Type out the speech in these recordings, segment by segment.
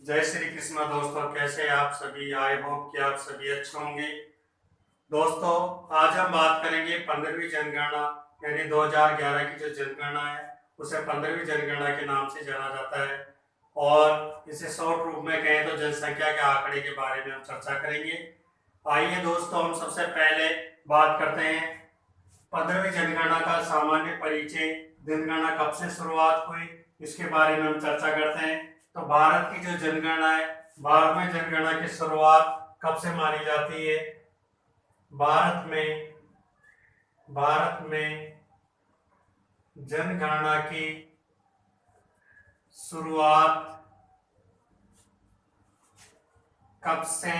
जय श्री कृष्ण दोस्तों, कैसे आप सभी। आई होप कि आप सभी अच्छे होंगे। दोस्तों, आज हम बात करेंगे 15वीं जनगणना यानी 2011 की जो जनगणना है उसे 15वीं जनगणना के नाम से जाना जाता है। और इसे शॉर्ट रूप में कहें तो जनसंख्या के आंकड़े के बारे में हम चर्चा करेंगे। आइए दोस्तों, हम सबसे पहले बात करते हैं 15वीं जनगणना का सामान्य परिचय। जनगणना कब से शुरुआत हुई इसके बारे में हम चर्चा करते हैं। तो भारत की जो जनगणना है, भारत में जनगणना की शुरुआत कब से मानी जाती है। भारत में जनगणना की शुरुआत कब से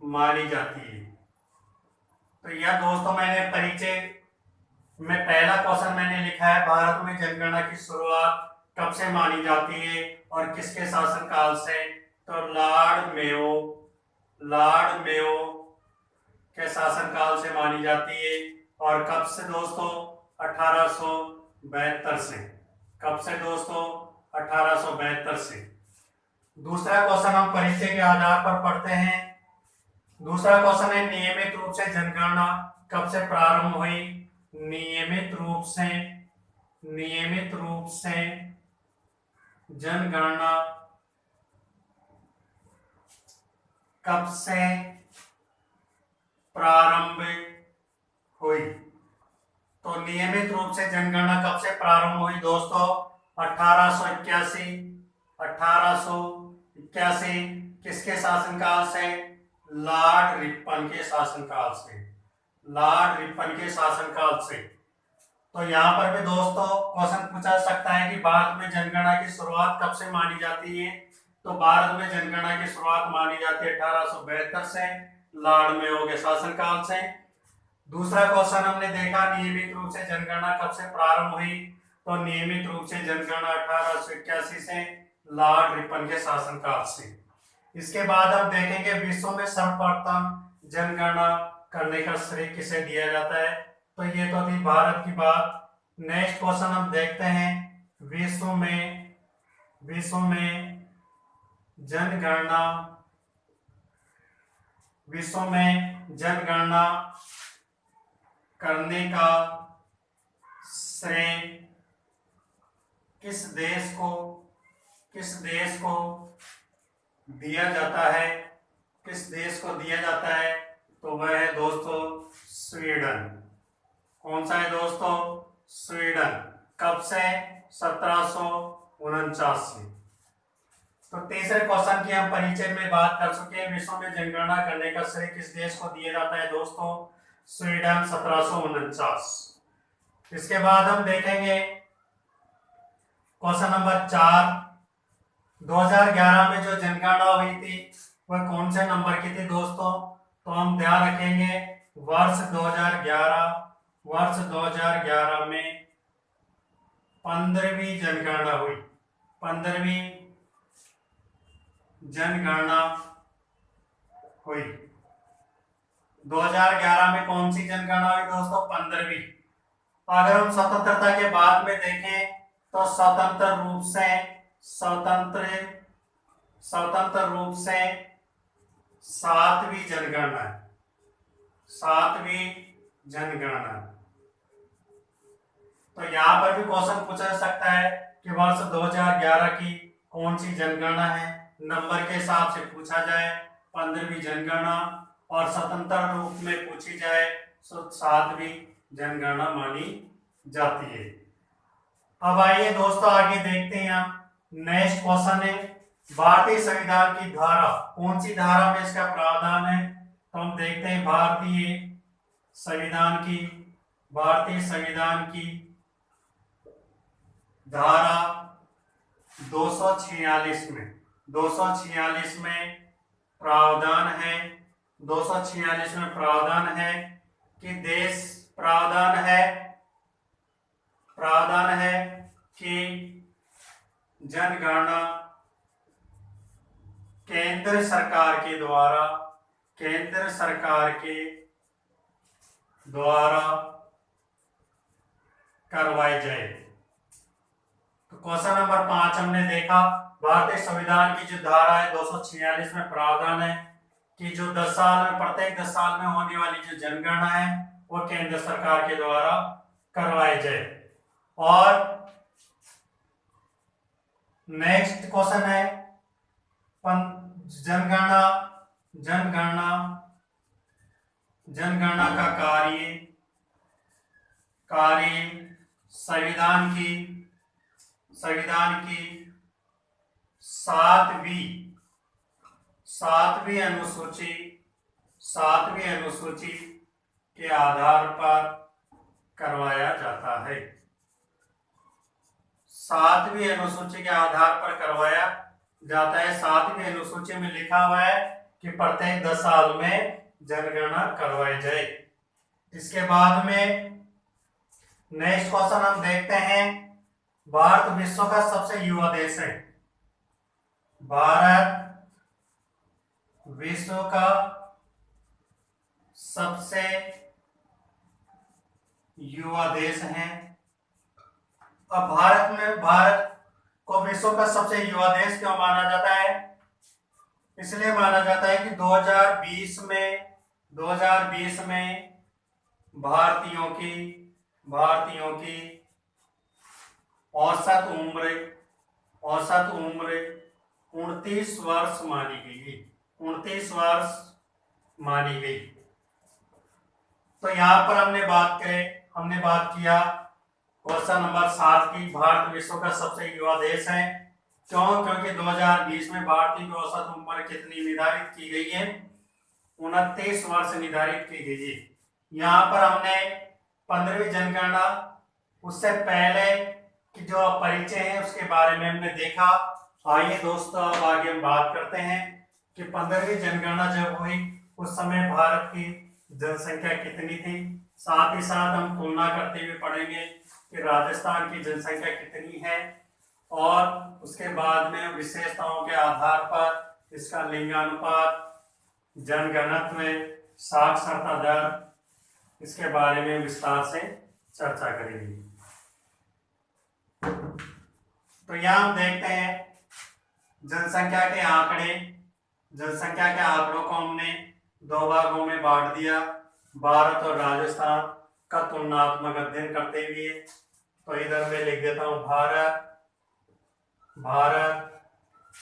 मानी जाती है। तो यह दोस्तों मैंने परिचय में पहला क्वेश्चन मैंने लिखा है, भारत में जनगणना की शुरुआत कब से मानी जाती है और किसके शासनकाल से। तो लॉर्ड मेयो के शासनकाल से मानी जाती है। और कब से दोस्तों, 1872 से। कब से दोस्तों, 1872 से। दूसरा क्वेश्चन हम परिचय के आधार पर पढ़ते हैं। दूसरा क्वेश्चन है, नियमित रूप से जनगणना कब से प्रारंभ हुई। नियमित रूप से जनगणना कब से प्रारंभ हुई। तो नियमित रूप से जनगणना कब से प्रारंभ हुई दोस्तों, 1881। 1881 किसके शासनकाल से। लॉर्ड रिपन के शासनकाल से। लॉर्ड रिपन के शासनकाल से। तो यहाँ पर भी दोस्तों क्वेश्चन पूछा सकता है कि भारत में जनगणना की शुरुआत कब से मानी जाती है। तो भारत में जनगणना की शुरुआत मानी जाती है 1872 से, लॉर्ड मेयो के शासनकाल से। दूसरा क्वेश्चन हमने देखा, नियमित रूप से जनगणना कब से प्रारंभ हुई। तो नियमित रूप से जनगणना 1881 से, लॉर्ड रिपन के शासनकाल से। इसके बाद हम देखेंगे विश्व में सर्वप्रथम जनगणना करने का श्रेय किसे दिया जाता है। तो ये तो थी भारत की बात। नेक्स्ट क्वेश्चन हम देखते हैं, विश्व में जनगणना करने का श्रेय किस देश को दिया जाता है। किस देश को दिया जाता है। तो वह है दोस्तों स्वीडन। कौन सा है दोस्तों, स्वीडन। कब से, 1749 से। तो तीसरे क्वेश्चन की हम परिचय में बात कर चुके हैं। विश्व में जनगणना करने का श्रेय किस देश को दिया जाता है दोस्तों, स्वीडन, 1749। इसके बाद हम देखेंगे क्वेश्चन नंबर 4, 2011 में जो जनगणना हुई थी वह कौन से नंबर की थी दोस्तों। तो हम ध्यान रखेंगे वर्ष 2011 में 15वीं जनगणना हुई। 15वीं जनगणना हुई 2011 में। कौन सी जनगणना हुई दोस्तों, 15वीं। अगर हम स्वतंत्रता के बाद में देखें तो स्वतंत्र रूप से 7वीं जनगणना है। 7वीं जनगणना। तो यहाँ पर भी क्वेश्चन पूछा जा सकता है कि वर्ष 2011 की कौन सी जनगणना है। नंबर के हिसाब से पूछा जाए 15वीं जनगणना, और स्वतंत्र रूप में पूछी जाए तो 7वीं जनगणना मानी जाती है। अब आइए दोस्तों आगे देखते हैं हम। नेक्स्ट क्वेश्चन है, भारतीय संविधान की धारा, कौन सी धारा में इसका प्रावधान है। तो हम देखते हैं भारतीय संविधान की धारा 246 में प्रावधान है। 246 में प्रावधान है कि प्रावधान है कि जनगणना केंद्र सरकार के द्वारा करवाई जाए। तो क्वेश्चन नंबर 5 हमने देखा, भारतीय संविधान की जो धारा है 246 में प्रावधान है कि जो 10 साल में, प्रत्येक 10 साल में होने वाली जो जनगणना है वो केंद्र सरकार के द्वारा करवाई जाए। और नेक्स्ट क्वेश्चन है जनगणना जनगणना जनगणना का कार्य संविधान की सातवीं अनुसूची के आधार पर करवाया जाता है। 7वीं अनुसूची के आधार पर करवाया जाता है। 7वीं अनुसूची में लिखा हुआ है कि प्रत्येक 10 साल में जनगणना करवाई जाए। इसके बाद में नेक्स्ट क्वेश्चन हम देखते हैं, भारत विश्व का सबसे युवा देश है। भारत विश्व का सबसे युवा देश है। अब भारत को विश्व का सबसे युवा देश क्यों माना जाता है? इसलिए माना जाता है कि 2020 में भारतीयों की औसत उम्र 29 वर्ष मानी गई। 29 वर्ष मानी गई। तो यहाँ पर हमने बात किया क्वेश्चन नंबर 7 की, भारत विश्व का सबसे युवा देश है। क्यों? क्योंकि 2020 में भारतीय की औसत उम्र कितनी निर्धारित की गई है? 29 वर्ष निर्धारित की गई है। यहाँ पर हमने 15वीं जनगणना, उससे पहले की जो परिचय है उसके बारे में हमने देखा। आइए दोस्तों अब आगे हम बात करते हैं कि 15वीं जनगणना जब हुई उस समय भारत की जनसंख्या कितनी थी। साथ ही साथ हम तुलना करते हुए पढ़ेंगे कि राजस्थान की जनसंख्या कितनी है, और उसके बाद में विशेषताओं के आधार पर इसका लिंगानुपात, जनघनत्व, साक्षरता दर, इसके बारे में विस्तार से चर्चा करेंगे। तो यहाँ हम देखते हैं जनसंख्या के आंकड़ों को हमने 2 भागों में बांट दिया, भारत और राजस्थान का तुलनात्मक अध्ययन करते हुए। तो इधर मैं लिख देता हूँ भारत,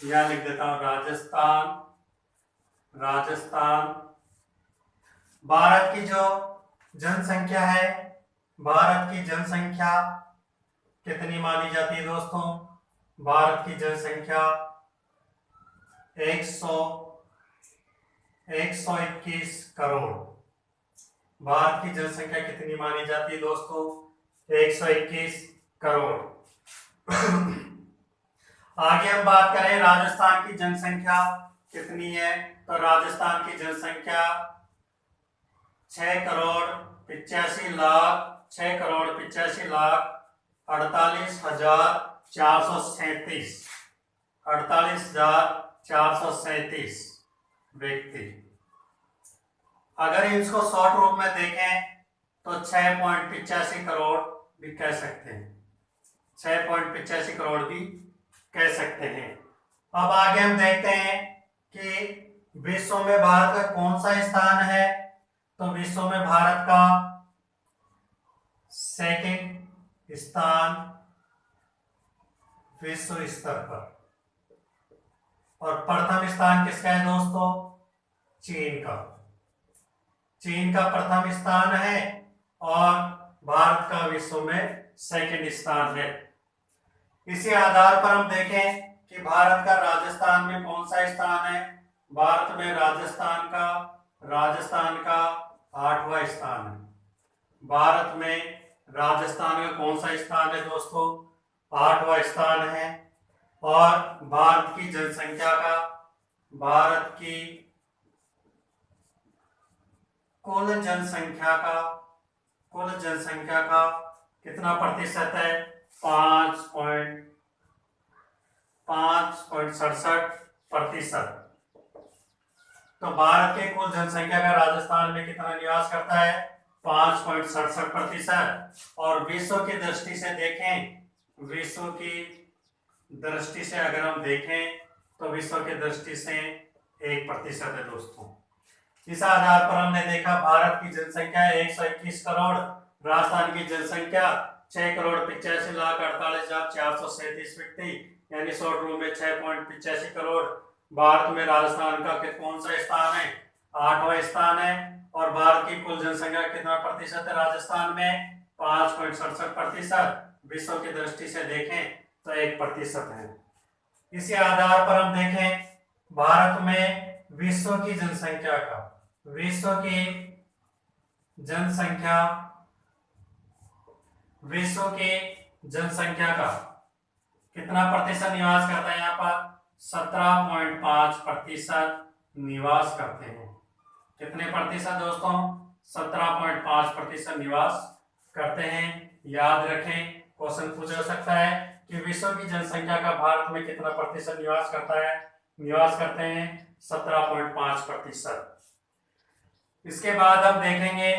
या लिख देता हूँ राजस्थान। भारत की जो जनसंख्या है, भारत की जनसंख्या कितनी मानी जाती है दोस्तों? भारत की जनसंख्या 121 करोड़। भारत की जनसंख्या कितनी मानी जाती है दोस्तों? 121 करोड़। आगे हम बात करें राजस्थान की जनसंख्या कितनी है, तो राजस्थान की जनसंख्या 6 करोड़ 85 लाख 48,437 व्यक्ति। अगर इसको शॉर्ट रूप में देखें तो 6.85 करोड़ भी कह सकते हैं। 6.85 करोड़ भी कह सकते हैं। अब आगे हम देखते हैं कि विश्व में भारत का कौन सा स्थान है, तो विश्व में भारत का सेकंड स्थान विश्व स्तर पर, और प्रथम स्थान किसका है दोस्तों? चीन का प्रथम स्थान है, और भारत का विश्व में सेकंड स्थान है। इसी आधार पर हम देखें कि भारत का राजस्थान में कौन सा स्थान है। भारत में राजस्थान का 8वां स्थान है। भारत में राजस्थान का कौन सा स्थान है दोस्तों? 8वां स्थान है। और भारत की कुल जनसंख्या का कितना प्रतिशत है? 5.67%। तो भारत के कुल जनसंख्या का राजस्थान में कितना निवास करता है? 5.67%। और विश्व की दृष्टि से देखें, विश्व की दृष्टि से अगर हम देखें तो विश्व की दृष्टि से 1% है दोस्तों। इस आधार पर हमने देखा भारत की जनसंख्या 121 करोड़, राजस्थान की जनसंख्या 6,85,48,437 व्यक्ति, यानी शॉर्ट रूम में 6.85 करोड़। भारत में राजस्थान का कौन सा स्थान है? 8वां स्थान है। और भारत की कुल जनसंख्या कितना प्रतिशत है राजस्थान में? 5.67%। विश्व की दृष्टि से देखें तो 1% है। इसी आधार पर हम देखें भारत में विश्व की जनसंख्या का, विश्व की जनसंख्या का कितना प्रतिशत निवास करता है? यहाँ पर 17.5% निवास करते हैं। कितने प्रतिशत दोस्तों? 17.5% निवास करते हैं। याद रखें, क्वेश्चन पूछा जा सकता है कि विश्व की जनसंख्या का भारत में कितना प्रतिशत निवास करता है? निवास करते हैं 17.5%। इसके बाद हम देखेंगे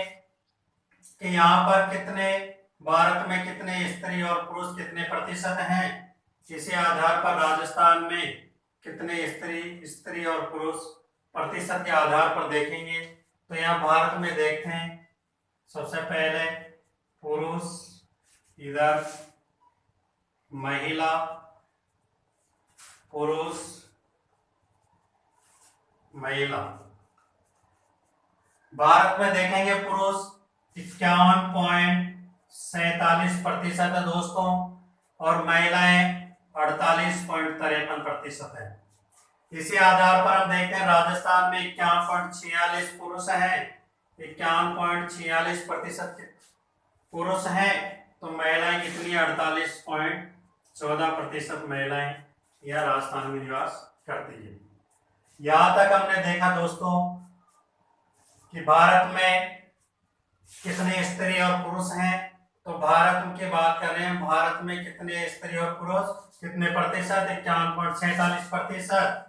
कि यहाँ पर भारत में कितने स्त्री और पुरुष कितने प्रतिशत हैं। इसी आधार पर राजस्थान में कितने स्त्री और पुरुष प्रतिशत के आधार पर देखेंगे। तो यहाँ भारत में देखते हैं, सबसे पहले पुरुष, इधर महिला, पुरुष, महिला। भारत में देखेंगे पुरुष 51.47% है दोस्तों, और महिलाएं 48.53% है। इसी आधार पर हम देखते हैं राजस्थान में 51.46 पुरुष हैं, 51.46% पुरुष हैं, तो महिलाएं कितनी? 48.14% महिलाएं यह राजस्थान में निवास करती है। यहां तक हमने देखा दोस्तों कि भारत में कितने स्त्री और पुरुष हैं। तो भारत की बात कर रहे हैं, भारत में कितने स्त्री और पुरुष कितने प्रतिशत? 51.47%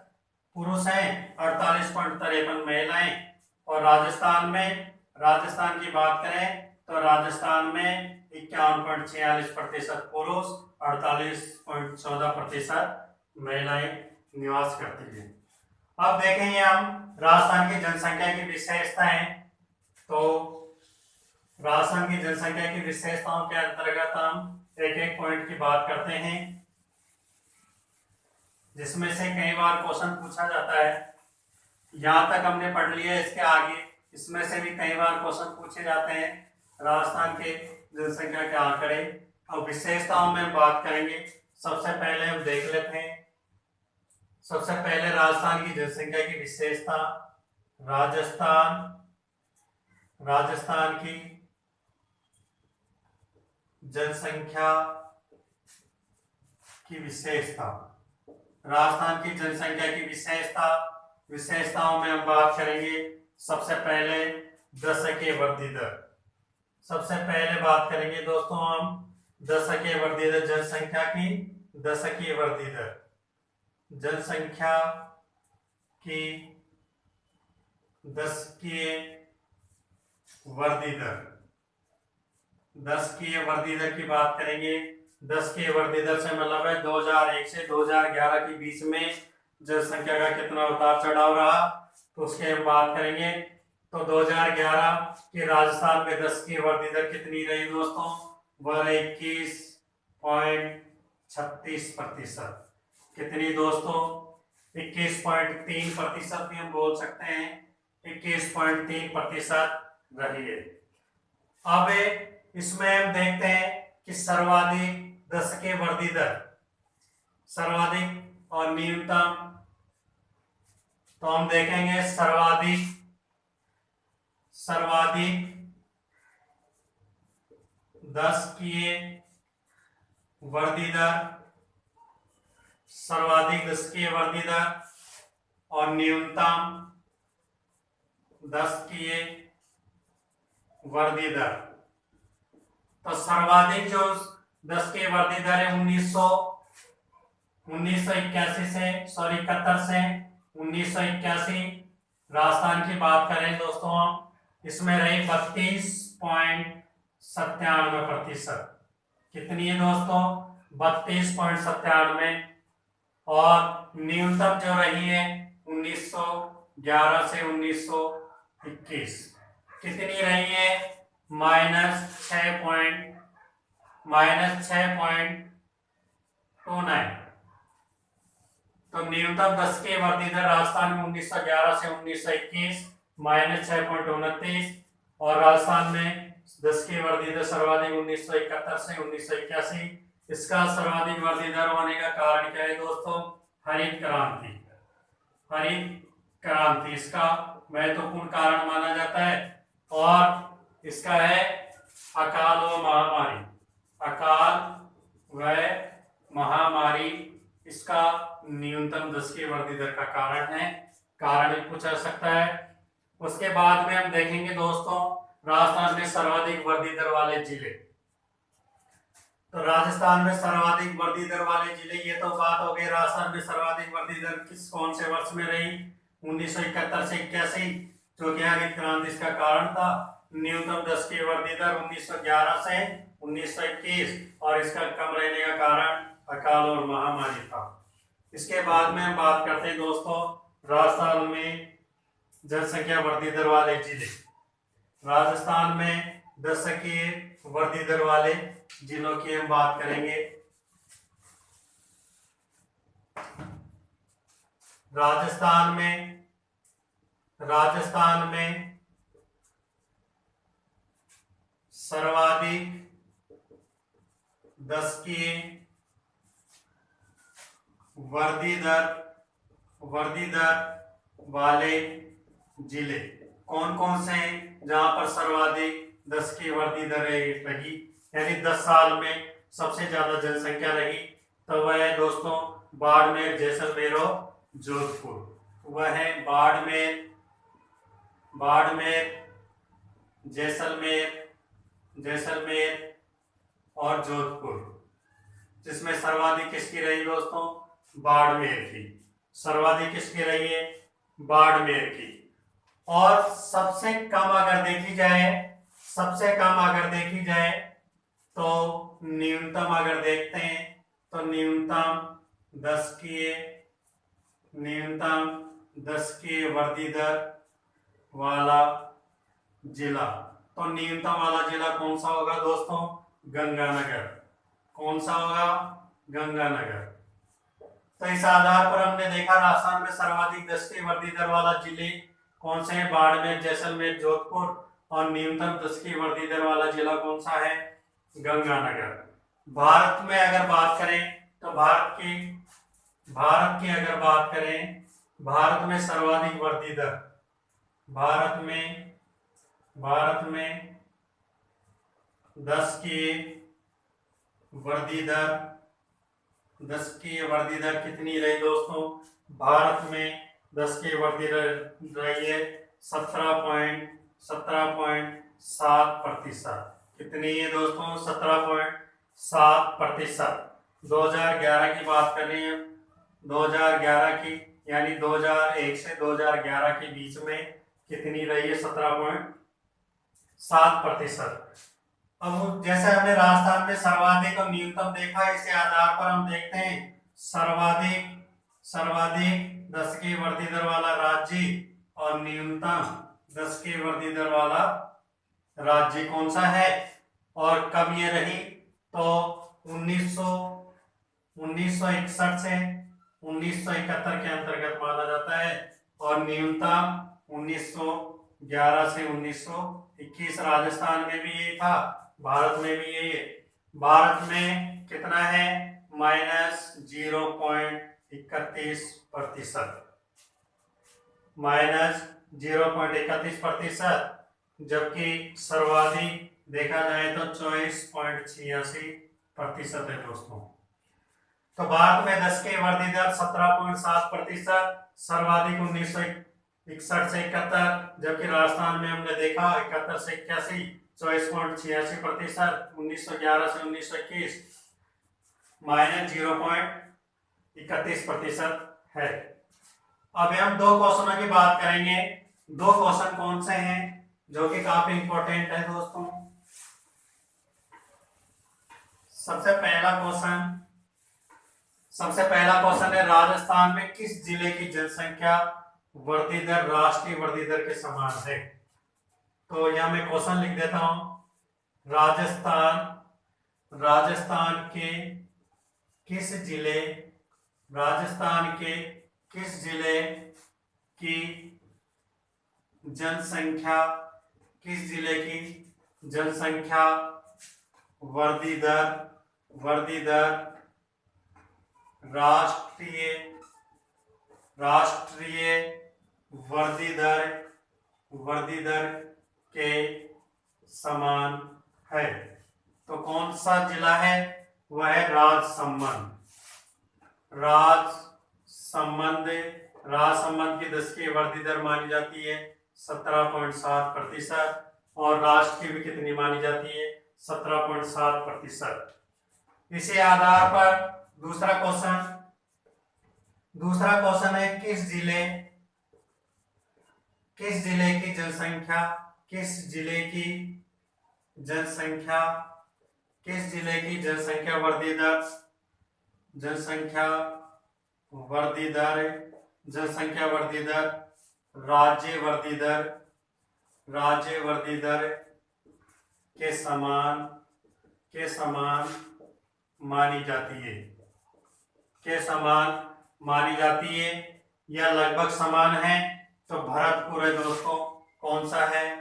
पुरुष हैं, 48.53 महिलाएं। और राजस्थान की बात करें तो राजस्थान में 51.46% पुरुष, 48.14% महिलाएं निवास करती है। अब देखेंगे हम राजस्थान की जनसंख्या की विशेषताएं। तो राजस्थान की जनसंख्या की विशेषताओं के अंतर्गत हम एक एक पॉइंट की बात करते हैं, जिसमें से कई बार क्वेश्चन पूछा जाता है। यहां तक हमने पढ़ लिया, इसके आगे इसमें से भी कई बार क्वेश्चन पूछे जाते हैं राजस्थान के जनसंख्या के आंकड़े। अब विशेषताओं में बात करेंगे। सबसे पहले हम देख लेते हैं, सबसे पहले राजस्थान की जनसंख्या की विशेषता। राजस्थान की जनसंख्या की विशेषता, राजस्थान की जनसंख्या की विशेषताओं में हम बात करेंगे। सबसे पहले दशकीय वृद्धि दर। सबसे पहले बात करेंगे दोस्तों हम दशकीय वृद्धि दर, जनसंख्या की दशकीय वृद्धि दर। जनसंख्या की दशकीय वृद्धि दर, दशकीय वृद्धि दर की बात करेंगे। दशकीय वृद्धि दर से मतलब है 2001 से 2011 के बीच में जनसंख्या का कितना उतार चढ़ाव रहा, तो उसके हम बात करेंगे। तो 2011 के राजस्थान में दशकीय वृद्धि दर कितनी रही दोस्तों? वह 21.36%। कितनी दोस्तों? 21.3% भी हम बोल सकते हैं, 21.3% रही है। अब इसमें हम देखते हैं कि सर्वाधिक दशकीय वृद्धि दर, सर्वाधिक और न्यूनतम। तो हम देखेंगे सर्वाधिक दशकीय वृद्धि दर, सर्वाधिक दशकीय वृद्धि दर और न्यूनतम दशकीय वृद्धि दर। तो सर्वाधिक जो दशकीय वृद्धि दर है 1981 से 1981 राजस्थान की बात करें दोस्तों हम, इसमें रही 32.97%। कितनी है दोस्तों? 32.97 और न्यूनतम जो रही है 1911 से 1921 कितनी रही है? -6.29। तो न्यूनतम 10 की वृद्धि दर राजस्थान में 1911 से 1921 -6.29, और राजस्थान में 10 की वृद्धि दर सर्वाधिक 1971 से 1981। इसका सर्वाधिक वृद्धि दर होने का कारण क्या है दोस्तों? हरित क्रांति। हरित क्रांति इसका महत्वपूर्ण कारण माना जाता है। और इसका है अकाल व महामारी। अकाल व महामारी इसका न्यूनतम 10 की वृद्धि दर का कारण है। कारण भी पूछा जा सकता है। उसके बाद में हम देखेंगे दोस्तों राजस्थान में सर्वाधिक वृद्धि दर वाले जिले। तो राजस्थान में सर्वाधिक वृद्धि दर वाले जिले, ये तो बात हो गई राजस्थान में सर्वाधिक वृद्धि दर किस कौन से वर्ष में रही? 1971 से 81, जो कि हरित क्रांति इसका कारण था। न्यूनतम 10 की वृद्धि दर 1911 से 1921, और इसका कम रहने का कारण अकाल और महामारी था। इसके बाद में हम बात करते हैं दोस्तों राजस्थान में जनसंख्या वृद्धि दर वाले जिले। राजस्थान में 10 की वृद्धि दर वाले जिलों की हम बात करेंगे। राजस्थान में सर्वाधिक 10 की वृद्धि दर वाले जिले कौन कौन से हैं जहां पर सर्वाधिक 10 की वृद्धि दर रही, यानी 10 साल में सबसे ज्यादा जनसंख्या रही? तो वह है दोस्तों बाड़मेर, जैसलमेर और जोधपुर। वह है बाड़मेर, जैसलमेर और जोधपुर, जिसमें सर्वाधिक किसकी रही दोस्तों? बाड़मेर की। सर्वाधिक किसकी रही है? बाड़मेर की। और सबसे कम अगर देखी जाए तो न्यूनतम अगर देखते हैं तो न्यूनतम 10 की वृद्धि दर वाला जिला, तो न्यूनतम वाला जिला कौन सा होगा दोस्तों? गंगानगर। कौन सा होगा? गंगानगर। तो इस आधार पर हमने देखा राजस्थान में सर्वाधिक 10 की वृद्धि दर वाला जिले कौन से हैं? बाड़मेर, जैसलमेर, जोधपुर। और न्यूनतम 10 की वृद्धि दर वाला जिला कौन सा है? गंगानगर। भारत में अगर बात करें तो भारत की अगर बात करें, भारत में सर्वाधिक वृद्धि दर, भारत में 10 की वृद्धि दर कितनी रही दोस्तों? भारत में 10 की वृद्धि दर रही है 17.7%। कितनी है दोस्तों? 17.7%। 2011 की बात कर रहे हैं, 2011 की, यानी 2001 से 2011 के बीच में कितनी रही है? 17.7%। अब जैसे हमने राजस्थान में सर्वाधिक और न्यूनतम देखा, इसी आधार पर हम देखते हैं सर्वाधिक 10 की वृद्धि दर वाला राज्य और न्यूनतम 10 की वृद्धि दर वाला राज्य कौन सा है और कब ये रही? तो 1961 से 1971 के अंतर्गत माना जाता है, और न्यूनतम 1911 से 1921। राजस्थान में भी यही था, भारत में भी यही है। भारत में कितना है? -0.31%। -0.31%, जबकि सर्वाधिक देखा जाए तो 24.86% है दोस्तों। तो भारत में 10 की वृद्धि दर 17.7%, सर्वाधिक 1961 से 71, जबकि राजस्थान में हमने देखा 71 से 81 24.86%, 1911 से 1921 -0.31% है। अब हम दो क्वेश्चनों की बात करेंगे। दो क्वेश्चन कौन से हैं जो कि काफी इंपॉर्टेंट है दोस्तों? सबसे पहला क्वेश्चन सबसे पहला क्वेश्चन है, राजस्थान में किस जिले की जनसंख्या वृद्धि दर राष्ट्रीय वृद्धि दर के समान है? तो यह मैं क्वेश्चन लिख देता हूं। राजस्थान के किस जिले राजस्थान के किस जिले की जनसंख्या वृद्धि दर राष्ट्रीय वृद्धि दर के समान है? तो कौन सा जिला है? वह है राजसमंद की दशकीय वृद्धि दर मानी जाती है 17.7%, और राष्ट्र की भी कितनी मानी जाती है? 17.7%। इसी आधार पर दूसरा क्वेश्चन है, किस जिले की जनसंख्या वृद्धि दर राज्य वृद्धि दर के समान मानी जाती है या लगभग समान है? तो भरतपुर है दोस्तों। कौन सा है?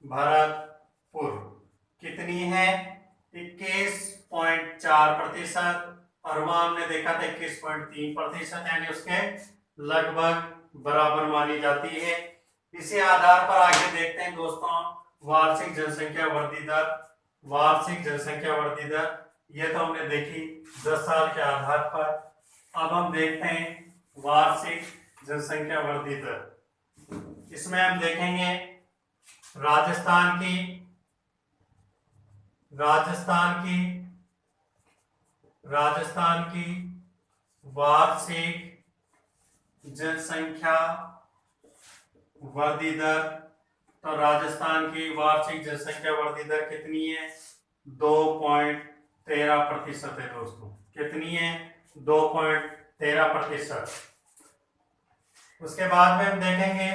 भरतपुर। कितनी है? 21.4%, और वहां हमने देखा था 21.3%, यानी उसके लगभग बराबर मानी जाती है। इसी आधार पर आगे देखते हैं दोस्तों, वार्षिक जनसंख्या वृद्धि दर ये तो हमने देखी 10 साल के आधार पर। अब हम देखते हैं वार्षिक जनसंख्या वृद्धि दर। इसमें हम देखेंगे राजस्थान की वार्षिक जनसंख्या वृद्धि दर। तो राजस्थान की वार्षिक जनसंख्या वृद्धि दर कितनी है? 2.13% है दोस्तों। कितनी है? 2.13%। उसके बाद में हम देखेंगे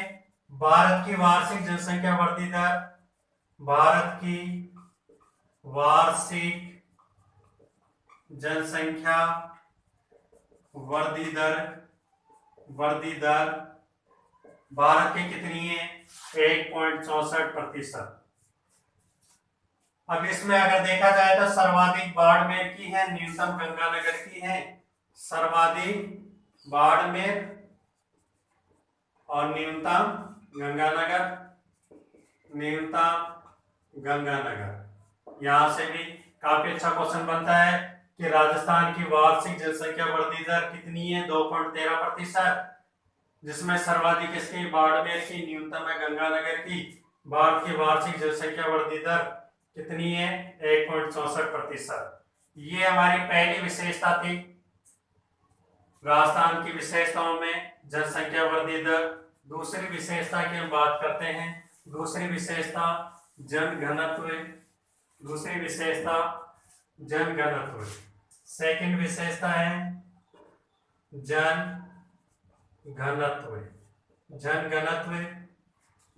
भारत की वार्षिक जनसंख्या वृद्धि दर। भारत की वार्षिक जनसंख्या वृद्धि दर भारत की कितनी है? 1.64%। अब इसमें अगर देखा जाए तो सर्वाधिक बाड़मेर की है, न्यूनतम गंगानगर की है। सर्वाधिक बाड़मेर और न्यूनतम गंगानगर। यहां से भी काफी अच्छा क्वेश्चन बनता है कि राजस्थान की वार्षिक जनसंख्या वृद्धि दर कितनी है? 2.13%, जिसमें सर्वाधिक इसकी बाड़मेर की, न्यूनतम है गंगानगर की। भारत की वार्षिक जनसंख्या वृद्धि दर कितनी है? 1.64%। ये हमारी पहली विशेषता थी राजस्थान की विशेषताओं में, जनसंख्या वृद्धि दर। दूसरी विशेषता की हम बात करते हैं। दूसरी विशेषता जनघनत्व। सेकंड विशेषता है जनघनत्व।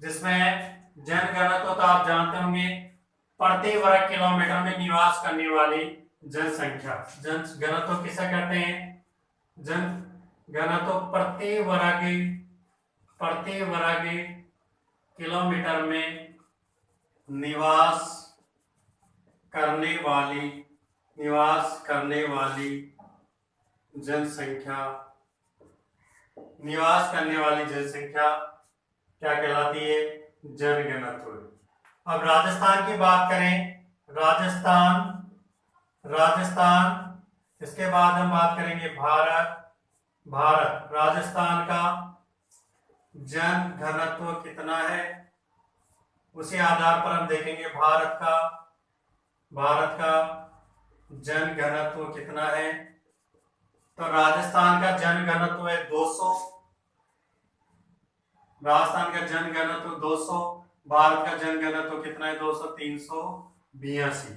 जिसमें जनघनत्व तो आप जानते होंगे, प्रति वर्ग किलोमीटर में निवास करने वाली जनसंख्या। जनघनत्व किसे कहते हैं? जनघनत्व प्रति वर्ग किलोमीटर में निवास करने वाली जनसंख्या क्या कहलाती है? जनघनत्व। अब राजस्थान की बात करें, राजस्थान। इसके बाद हम बात करेंगे भारत। राजस्थान का जनघनत्व कितना है? उसी आधार पर हम देखेंगे भारत का जनघनत्व कितना है। तो राजस्थान का जनघनत्व है 200। राजस्थान का जनघनत्व 200। भारत का जनघनत्व कितना है? 382।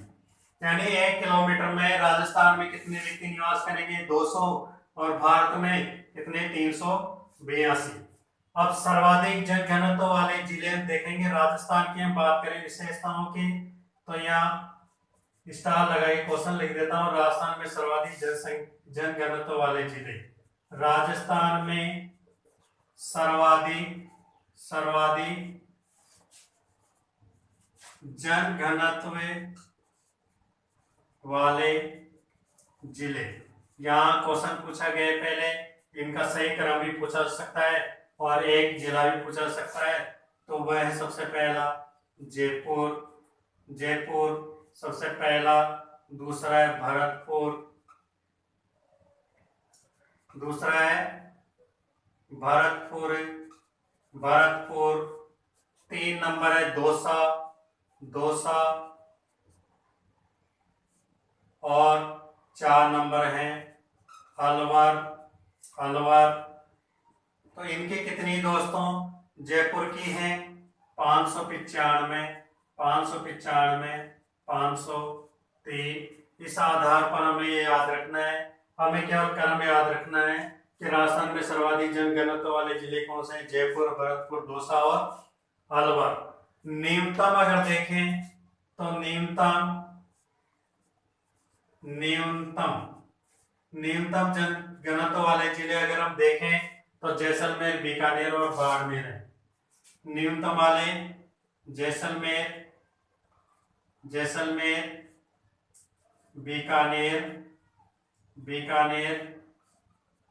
यानी 1 किलोमीटर में राजस्थान में कितने व्यक्ति निवास करेंगे? 200, और भारत में कितने? 382। अब सर्वाधिक जनघनत्व वाले जिले देखेंगे राजस्थान की, हम बात करें विशेषताओं की, तो यहाँ स्टार लगा के क्वेश्चन लिख देता हूँ। राजस्थान में सर्वाधिक जनघनत्व वाले जिले, राजस्थान में सर्वाधिक जनघनत्व वाले जिले, यहाँ क्वेश्चन पूछा गया है पहले, इनका सही क्रम भी पूछा जा सकता है और एक जिला भी पूछा जा सकता है। तो वह है सबसे पहला जयपुर सबसे पहला, दूसरा है भरतपुर, 3 नंबर है दौसा, और 4 नंबर है अलवर। तो इनकी कितनी दोस्तों? जयपुर की है 595, 503। इस आधार पर हमें ये याद रखना है, हमें केवल क्रम याद रखना है कि राजस्थान में सर्वाधिक जनघनत्व वाले जिले कौन से हैं? जयपुर, भरतपुर, दौसा और अलवर। न्यूनतम अगर देखें तो न्यूनतम जनघनत्व वाले जिले अगर हम देखें तो जैसलमेर, बीकानेर और बाड़मेर है। न्यूनतम वाले जैसलमेर, बीकानेर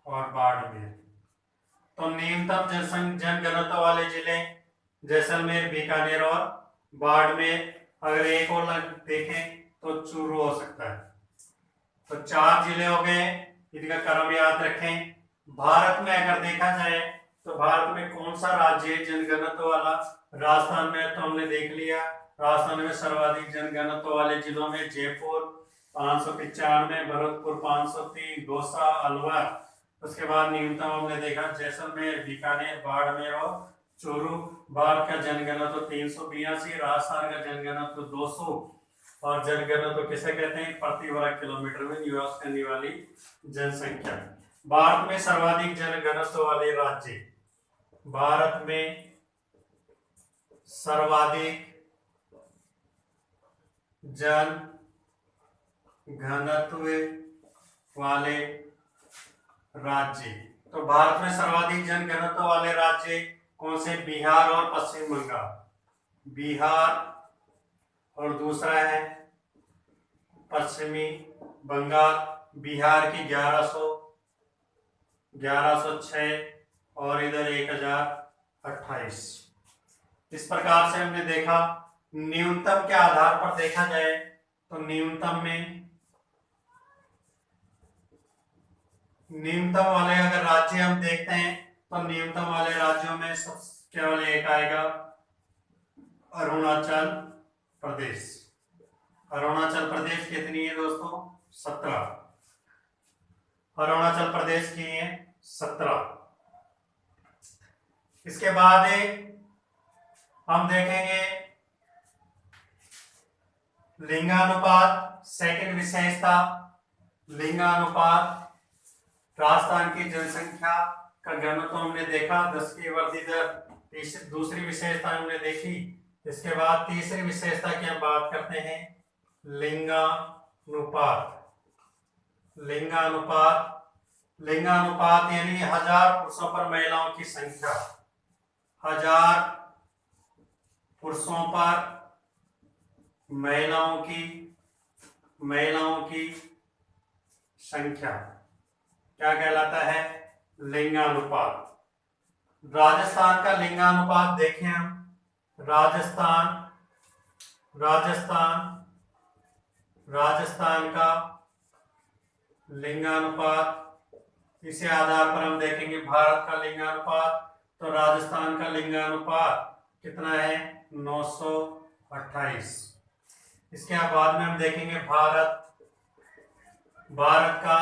और बाड़मेर। तो न्यूनतम जनघनत्व वाले जिले जैसलमेर, बीकानेर और बाड़मेर। अगर एक और देखें तो चूरू हो सकता है। तो 4 जिले हो गए, इनका क्रम याद रखें। भारत में अगर देखा जाए तो भारत में कौन सा राज्य है जनघनत्व वाला? राजस्थान में तो हमने देख लिया, राजस्थान में सर्वाधिक जनघनत्व वाले जिलों में जयपुर 595, भरतपुर 503, दौसा, अलवर। उसके बाद न्यूनतम हमने देखा जैसलमेर, बीकानेर, बाड़मेर और चूरू। भारत का जनघनत्व 382, राजस्थान का जनघनत्व 200, और जनघनत्व किसे कहते हैं? प्रति वर्ग किलोमीटर में निवास करने वाली जनसंख्या। भारत में सर्वाधिक जनघनत्व वाले राज्य, भारत में सर्वाधिक जनघनत्व वाले राज्य, तो भारत में सर्वाधिक जनघनत्व वाले राज्य कौन से? बिहार और पश्चिम बंगाल। बिहार और दूसरा है पश्चिमी बंगाल। बिहार की 1106 और इधर 1028। इस प्रकार से हमने देखा। न्यूनतम के आधार पर देखा जाए तो न्यूनतम वाले अगर राज्य हम देखते हैं तो न्यूनतम वाले राज्यों में केवल एक आएगा, अरुणाचल प्रदेश। अरुणाचल प्रदेश कितनी है दोस्तों? 17। अरुणाचल प्रदेश की है 17। इसके बाद हम देखेंगे लिंगानुपात। सेकंड विशेषता लिंगानुपात। राजस्थान की जनसंख्या का घनत्व हमने देखा, 10 की वृद्धि दर दूसरी विशेषता हमने देखी। इसके बाद तीसरी विशेषता की हम बात करते हैं लिंगानुपात। लिंगानुपात यानी 1000 पुरुषों पर महिलाओं की संख्या। 1000 पुरुषों पर महिलाओं की संख्या क्या कहलाता है? लिंगानुपात। राजस्थान का लिंगानुपात देखें हम। राजस्थान का लिंगानुपात, इसी आधार पर हम देखेंगे भारत का लिंगानुपात। तो राजस्थान का लिंगानुपात कितना है? 928। इसके बाद में हम देखेंगे भारत का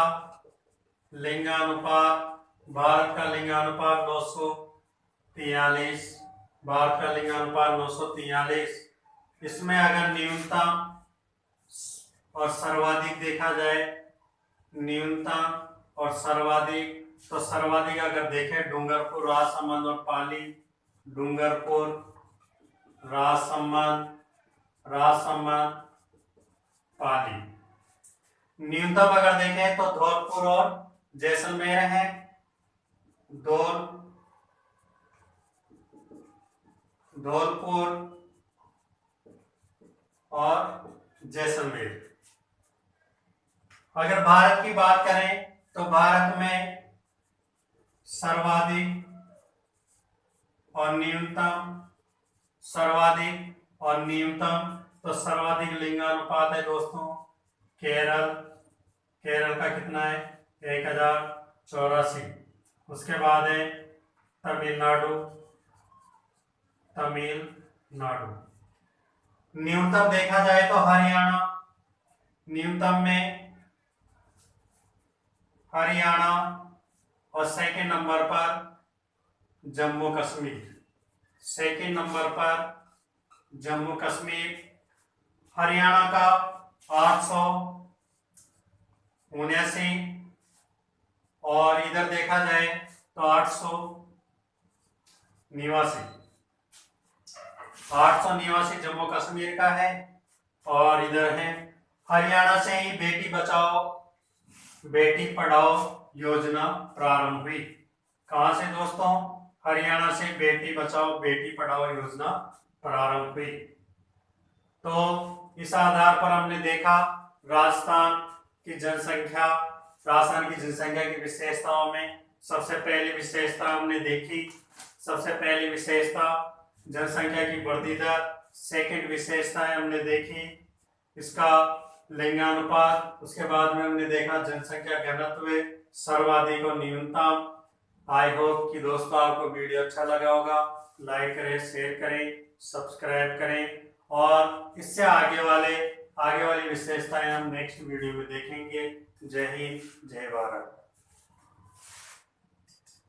लिंगानुपात। भारत का लिंगानुपात 943। भारत का लिंगानुपात 943। इसमें अगर न्यूनतम और सर्वाधिक देखा जाए, न्यूनतम और सर्वाधिक, तो सर्वाधिक अगर देखें डूंगरपुर, राजसमंद और पाली, डूंगरपुर, राजसमंद, राजसमंद, पाली। न्यूनतम अगर देखें तो धौलपुर और जैसलमेर है, धौलपुर और जैसलमेर। अगर भारत की बात करें तो भारत में सर्वाधिक और न्यूनतम, सर्वाधिक और न्यूनतम, तो सर्वाधिक लिंगानुपात है दोस्तों केरल, केरल का कितना है 1084। उसके बाद है तमिलनाडु, तमिलनाडु। न्यूनतम देखा जाए तो हरियाणा, न्यूनतम में हरियाणा, और सेकंड नंबर पर जम्मू कश्मीर, सेकंड नंबर पर जम्मू कश्मीर। हरियाणा का 879, और इधर देखा जाए तो 889 जम्मू कश्मीर का है। और इधर है हरियाणा से ही बेटी बचाओ बेटी पढ़ाओ योजना प्रारंभ हुई। कहां से दोस्तों? हरियाणा से बेटी बचाओ बेटी पढ़ाओ योजना प्रारंभ हुई। तो इस आधार पर हमने देखा राजस्थान की जनसंख्या, राजस्थान की जनसंख्या की विशेषताओं में सबसे पहली विशेषता हमने देखी, सबसे पहली विशेषता जनसंख्या की वृद्धि दर। सेकंड विशेषता हमने देखी इसका लिंगानुपात। उसके बाद में हमने देखा जनसंख्या घनत्व, सर्वाधिक और न्यूनतम। आई होप कि दोस्तों आपको वीडियो अच्छा लगा होगा। लाइक करें, शेयर करें, सब्सक्राइब करें, और इससे आगे वाली विशेषताएं हम नेक्स्ट वीडियो में देखेंगे। जय हिंद, जय भारत।